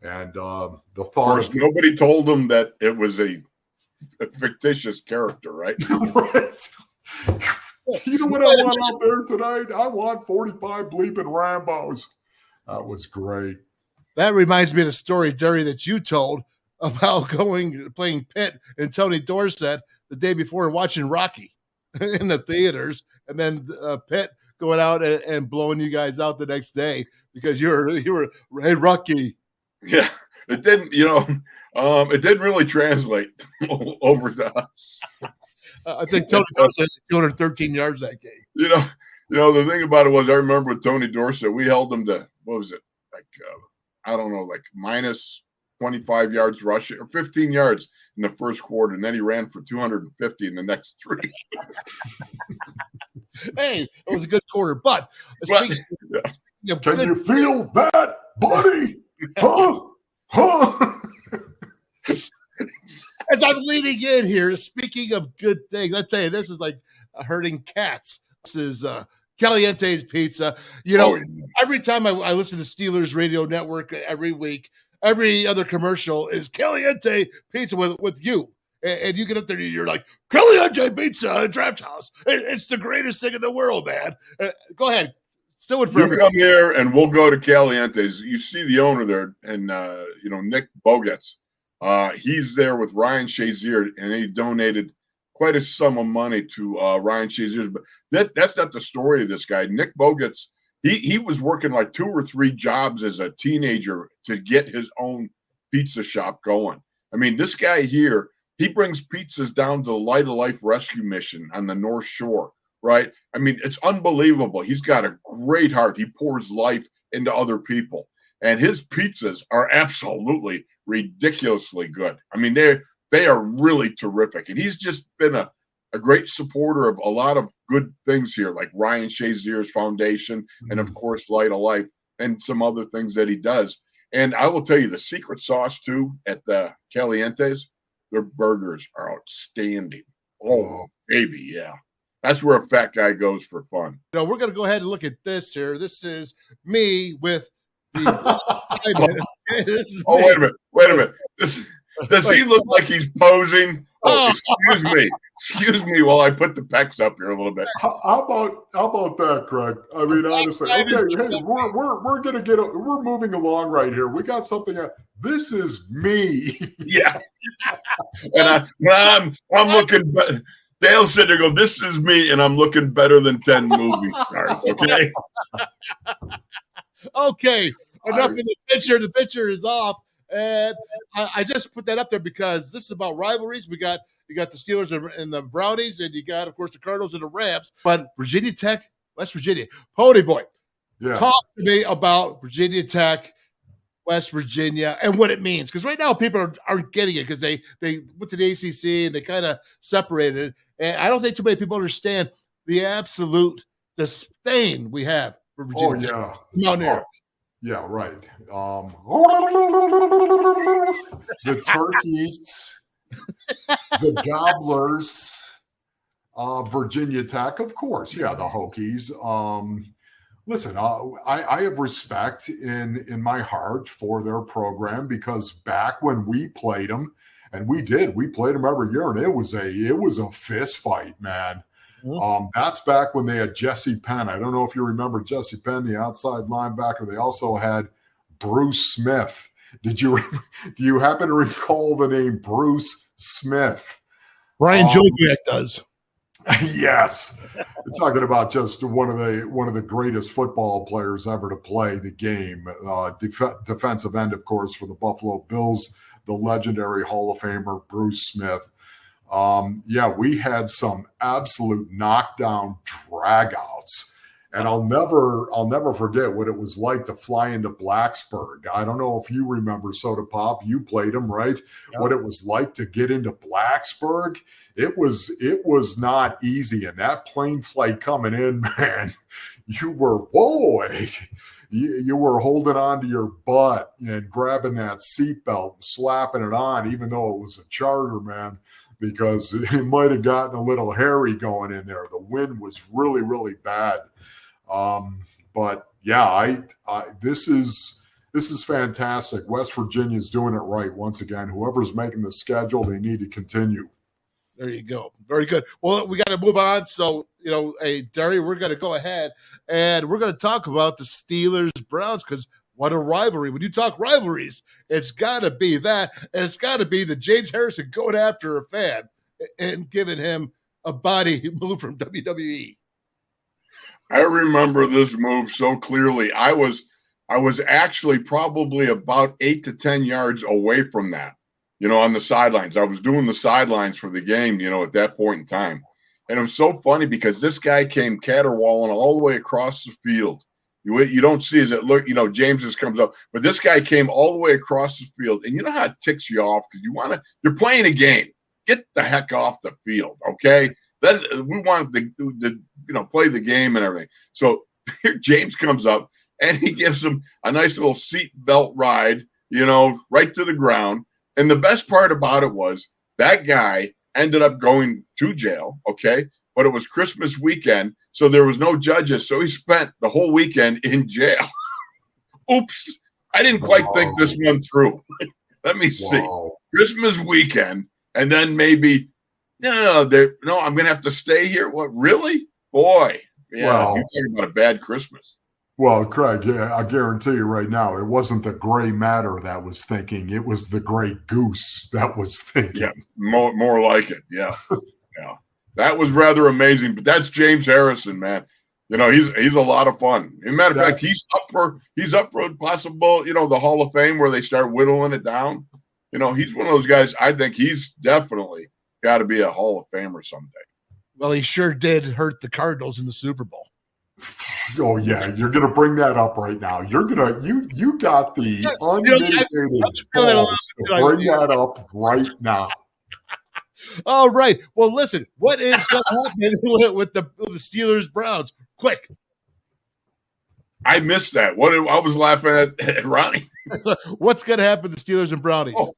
And the thought, of course, nobody told him that it was a fictitious character, right? Right. You know what I want out there tonight? I want 45 bleeping Rambos. That was great. That reminds me of the story, Derry, that you told about playing Pitt and Tony Dorsett the day before and watching Rocky in the theaters, and then Pitt going out and blowing you guys out the next day because you were hey Rocky. Yeah, it didn't. It didn't really translate over to us. I think Tony Dorsett had 213 yards that game. The thing about it was, I remember with Tony Dorsett, we held him to what was it like minus 25 yards rushing or 15 yards in the first quarter, and then he ran for 250 in the next three. Hey, it was a good quarter, but speaking of can you feel that, buddy? Huh? As I'm leading in here, speaking of good things, I tell you, this is like herding cats. This is Caliente's Pizza. Every time I listen to Steelers Radio Network every week, every other commercial is Caliente Pizza with you. And you get up there and you're like, Caliente Pizza Draft House. It's the greatest thing in the world, man. Go ahead. Still with you come here and we'll go to Caliente's. You see the owner there, and Nick Bogetz. He's there with Ryan Shazier, and he donated quite a sum of money to Ryan Shazier. But that's not the story of this guy. Nick Bogut's, he was working like 2 or 3 jobs as a teenager to get his own pizza shop going. I mean, this guy here, he brings pizzas down to the Light of Life Rescue Mission on the North Shore, right? I mean, it's unbelievable. He's got a great heart. He pours life into other people. And his pizzas are absolutely ridiculously good. I mean, they are really terrific. And he's just been a great supporter of a lot of good things here, like Ryan Shazier's foundation and, of course, Light of Life and some other things that he does. And I will tell you, the secret sauce, too, at the Caliente's, their burgers are outstanding. Oh, baby, yeah. That's where a fat guy goes for fun. We're going to go ahead and look at this here. This is me with the this is oh, wait a minute. Does he look like he's posing? Oh, excuse me while I put the pecs up here a little bit. How about that, Craig? I mean, honestly, okay, hey, we're gonna we're moving along right here. We got something. This is me. Yeah, and I'm looking. Dale said to go. This is me, and I'm looking better than 10 movie stars. Okay. Okay. Enough in the picture. The picture is off. And I just put that up there because this is about rivalries. You got the Steelers and the Brownies, and you got, of course, the Cardinals and the Rams. But Virginia Tech, West Virginia, Pony Boy, talk to me about Virginia Tech, West Virginia, and what it means. Because right now people aren't getting it because they went to the ACC and they kind of separated. And I don't think too many people understand the absolute disdain we have for Virginia. Oh yeah, yeah, right. The turkeys, the gobblers, Virginia Tech, of course. Yeah, the Hokies. Listen, I have respect in my heart for their program because back when we played them, and we played them every year, and it was a fist fight, man. That's back when they had Jesse Penn. I don't know if you remember Jesse Penn, the outside linebacker. They also had Bruce Smith. Do you happen to recall the name Bruce Smith? Brian Joviak does. Yes. We're talking about just one of the greatest football players ever to play the game. Defensive end, of course, for the Buffalo Bills, the legendary Hall of Famer Bruce Smith. We had some absolute knockdown dragouts, and I'll never forget what it was like to fly into Blacksburg. I don't know if you remember Soda Pop. You played them, right? Yep. What it was like to get into Blacksburg. It was not easy, and that plane flight coming in, man, you were you were holding on to your butt and grabbing that seatbelt and slapping it on, even though it was a charter, man. Because it might have gotten a little hairy going in there. The wind was really, really bad. But yeah, this is fantastic. West Virginia is doing it right once again. Whoever's making the schedule, they need to continue. There you go. Very good. Well, we got to move on. So, Derry, we're going to go ahead and we're going to talk about the Steelers Browns because what a rivalry. When you talk rivalries, it's got to be that. And it's got to be the James Harrison going after a fan and giving him a body move from WWE. I remember this move so clearly. I was actually probably about 8 to 10 yards away from that, on the sidelines. I was doing the sidelines for the game, at that point in time. And it was so funny because this guy came caterwauling all the way across the field. You don't see as it look, James just comes up, but this guy came all the way across the field, and you know how it ticks you off because you're playing a game. Get the heck off the field, okay? We want to play the game and everything. So here James comes up and he gives him a nice little seat belt ride, right to the ground. And the best part about it was that guy ended up going to jail, okay? But it was Christmas weekend, so there was no judges. So he spent the whole weekend in jail. Oops. I didn't quite think this one through. Let me see. Christmas weekend, and then maybe, I'm going to have to stay here. What, really? Boy. Yeah, you're talking about a bad Christmas. Well, Craig, yeah, I guarantee you right now, it wasn't the gray matter that was thinking. It was the gray goose that was thinking. Yeah, more like it. Yeah, yeah. That was rather amazing. But that's James Harrison, man. You know, he's a lot of fun. As a matter of fact, he's up for possible, you know, the Hall of Fame where they start whittling it down. You know, he's one of those guys. I think he's definitely got to be a Hall of Famer someday. Well, he sure did hurt the Cardinals in the Super Bowl. Oh yeah, you're gonna bring that up right now. You're gonna you got the unmitigated balls to bring that up right now. All right. Well, listen, what is going to happen with the Steelers Browns? Quick. I missed that. I was laughing at Ronnie. What's going to happen to the Steelers and Brownies? Oh,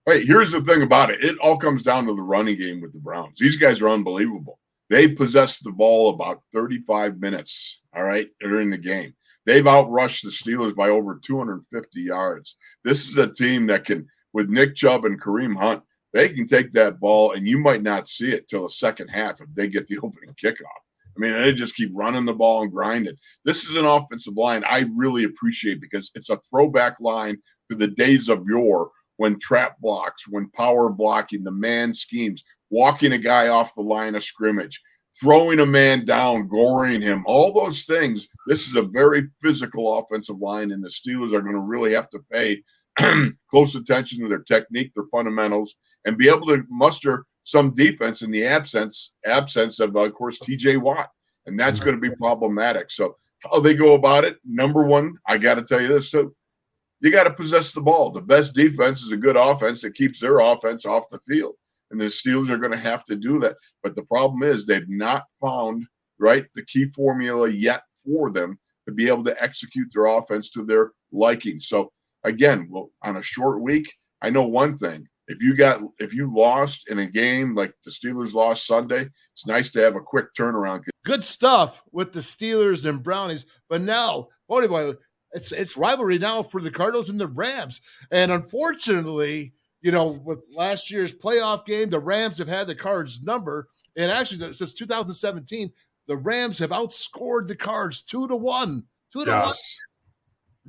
hey, here's the thing about it. It all comes down to the running game with the Browns. These guys are unbelievable. They possessed the ball about 35 minutes, all right, during the game. They've outrushed the Steelers by over 250 yards. This is a team that can, with Nick Chubb and Kareem Hunt, they can take that ball, and you might not see it till the second half if they get the opening kickoff. I mean, they just keep running the ball and grinding. This is an offensive line I really appreciate because it's a throwback line to the days of yore when trap blocks, when power blocking, the man schemes, walking a guy off the line of scrimmage, throwing a man down, goring him, all those things. This is a very physical offensive line, and the Steelers are going to really have to pay close attention to their technique, their fundamentals, and be able to muster some defense in the absence of course, T.J. Watt. And that's going to be problematic. So how they go about it, number one, I got to tell you this too. You got to possess the ball. The best defense is a good offense that keeps their offense off the field. And the Steelers are going to have to do that. But the problem is they've not found, right, the key formula yet for them to be able to execute their offense to their liking. So, again, well, on a short week, I know one thing. If you lost in a game like the Steelers lost Sunday, it's nice to have a quick turnaround. Good stuff with the Steelers and Brownies. But now, boy, it's rivalry now for the Cardinals and the Rams. And unfortunately, you know, with last year's playoff game, the Rams have had the Cards number. And actually, since 2017, the Rams have outscored the Cards 2-1. 2-1.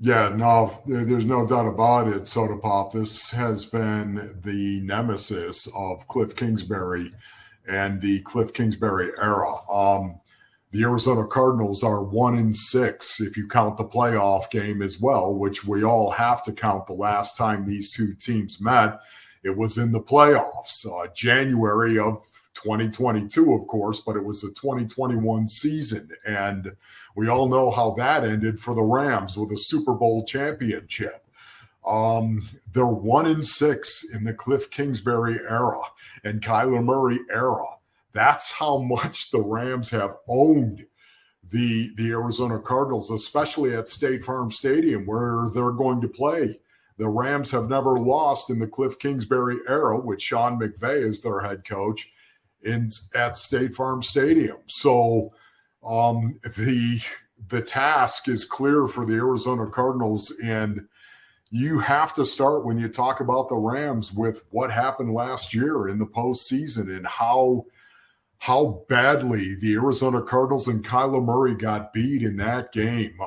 Yeah, no, there's no doubt about it, Soda Pop. This has been the nemesis of Cliff Kingsbury and the Cliff Kingsbury era. The Arizona Cardinals are 1-6 if you count the playoff game as well, which we all have to count the last time these two teams met. It was in the playoffs, January of 2022, of course, but it was the 2021 season. And we all know how that ended for the Rams with a Super Bowl championship. They're 1-6 in the Cliff Kingsbury era and Kyler Murray era. That's how much the Rams have owned the Arizona Cardinals, especially at State Farm Stadium where they're going to play. The Rams have never lost in the Cliff Kingsbury era with Sean McVay as their head coach at State Farm Stadium. So the task is clear for the Arizona Cardinals, and you have to start when you talk about the Rams with what happened last year in the postseason and how badly the Arizona Cardinals and Kyler Murray got beat in that game.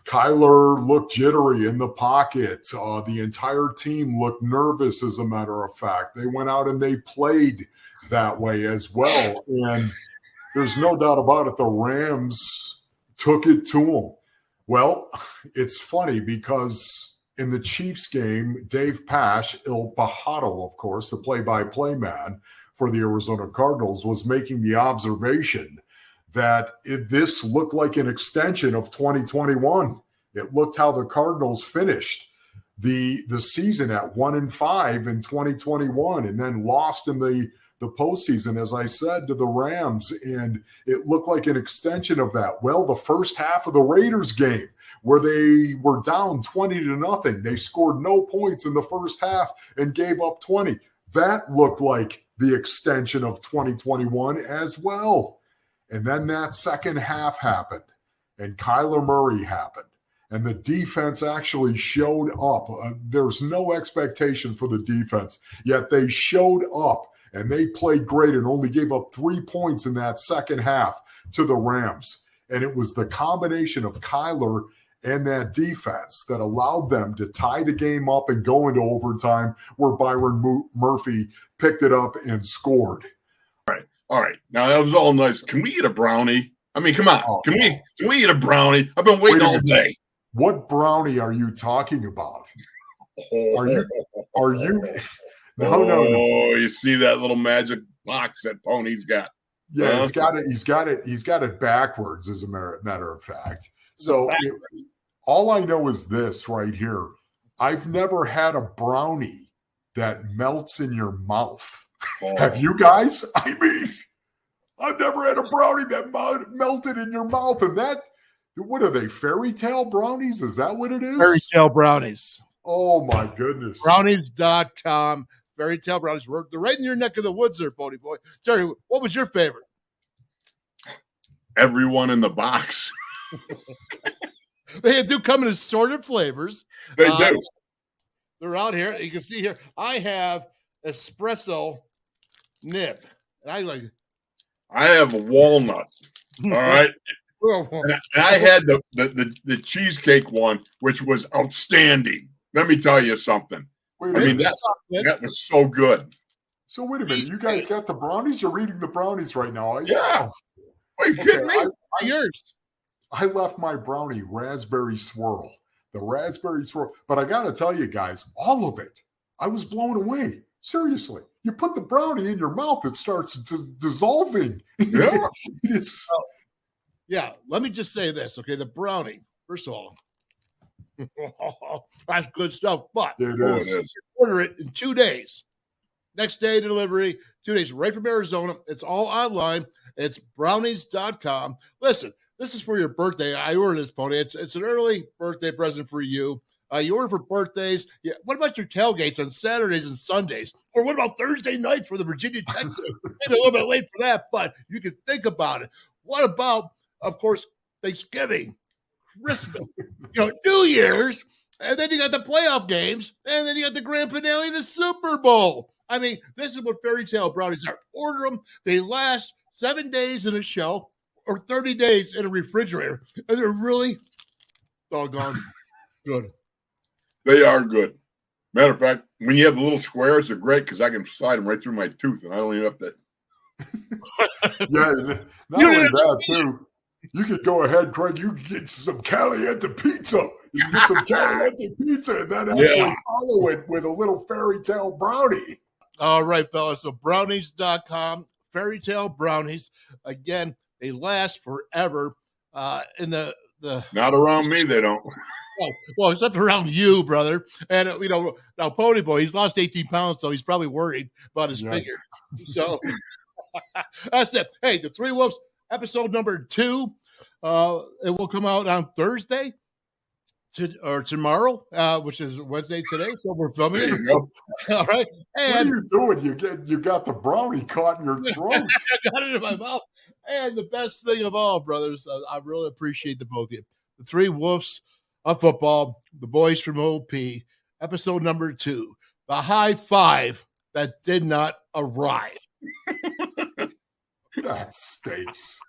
Kyler looked jittery in the pocket. The entire team looked nervous, as a matter of fact. They went out and they played that way as well. And there's no doubt about it, the Rams took it to them. Well, it's funny because in the Chiefs game, Dave Pasch, Il Pajaro, of course, the play-by-play man for the Arizona Cardinals, was making the observation that this looked like an extension of 2021. It looked how the Cardinals finished the season at 1-5 in 2021 and then lost in the postseason, as I said, to the Rams, and it looked like an extension of that. Well, the first half of the Raiders game where they were down 20-0, they scored no points in the first half and gave up 20. That looked like the extension of 2021 as well. And then that second half happened, and Kyler Murray happened, and the defense actually showed up. There's no expectation for the defense, yet they showed up, and they played great and only gave up 3 points in that second half to the Rams. And it was the combination of Kyler and that defense that allowed them to tie the game up and go into overtime, where Byron Murphy picked it up and scored. All right. Now that was all nice. Can we eat a brownie? I mean, come on. Can we eat a brownie? I've been waiting all day. What brownie are you talking about? Are you? No. You see that little magic box that Pony's got? Yeah, He's got it backwards, as a matter of fact. So all I know is this right here. I've never had a brownie that melts in your mouth. Have you guys? I mean, I've never had a brownie that melted in your mouth. And what are they, fairy tale brownies? Is that what it is? Fairy tale brownies. Oh, my goodness. Brownies.com. Fairy tale brownies. They're right in your neck of the woods there, Pony Boy. Derry, what was your favorite? Everyone in the box. They do come in assorted flavors. They do. They're out here. You can see here. I have espresso nib. And I have a walnut. All right. And I had the cheesecake one, which was outstanding. Let me tell you something. That was so good. So wait a minute. You guys got the brownies? You're eating the brownies right now. Yeah. Are you kidding me? Yours. I left my brownie raspberry swirl. The raspberry swirl. But I got to tell you guys, all of it, I was blown away. Seriously. You put the brownie in your mouth, it starts dissolving. Yeah. Yeah, let me just say this, okay? The brownie, first of all, that's good stuff, but it is. Order it in 2 days. Next day delivery, 2 days, right from Arizona. It's all online. It's brownies.com. Listen, this is for your birthday. I ordered this, Pony. It's an early birthday present for you. You order for birthdays. Yeah. What about your tailgates on Saturdays and Sundays? Or what about Thursday nights for the Virginia Tech game? Maybe a little bit late for that, but you can think about it. What about, of course, Thanksgiving, Christmas, New Year's, and then you got the playoff games, and then you got the grand finale of the Super Bowl. I mean, this is what fairy tale brownies are. Order them. They last 7 days in a shelf or 30 days in a refrigerator, and they're really doggone good. They are good. Matter of fact, when you have the little squares, they're great because I can slide them right through my tooth, and I don't even have to. Yeah, not only that, too. You could go ahead, Craig. You can get some caliente pizza. You can get some caliente pizza and then actually follow it with a little fairy tale brownie. All right, fellas. So brownies.com, fairy tale brownies. Again, they last forever. In the Not around me, they don't. Well, except around you, brother. And, now Pony Boy, he's lost 18 pounds, so he's probably worried about his figure. So that's it. Hey, the Three Wolves, episode number 2. It will come out on Thursday or tomorrow, which is Wednesday today. So we're filming it. All right. And what are you doing? You got the brownie caught in your throat. I got it in my mouth. And the best thing of all, brothers, I really appreciate the both of you. The Three Wolves of Football, the boys from OP, episode number 2. The high five that did not arrive. That stinks.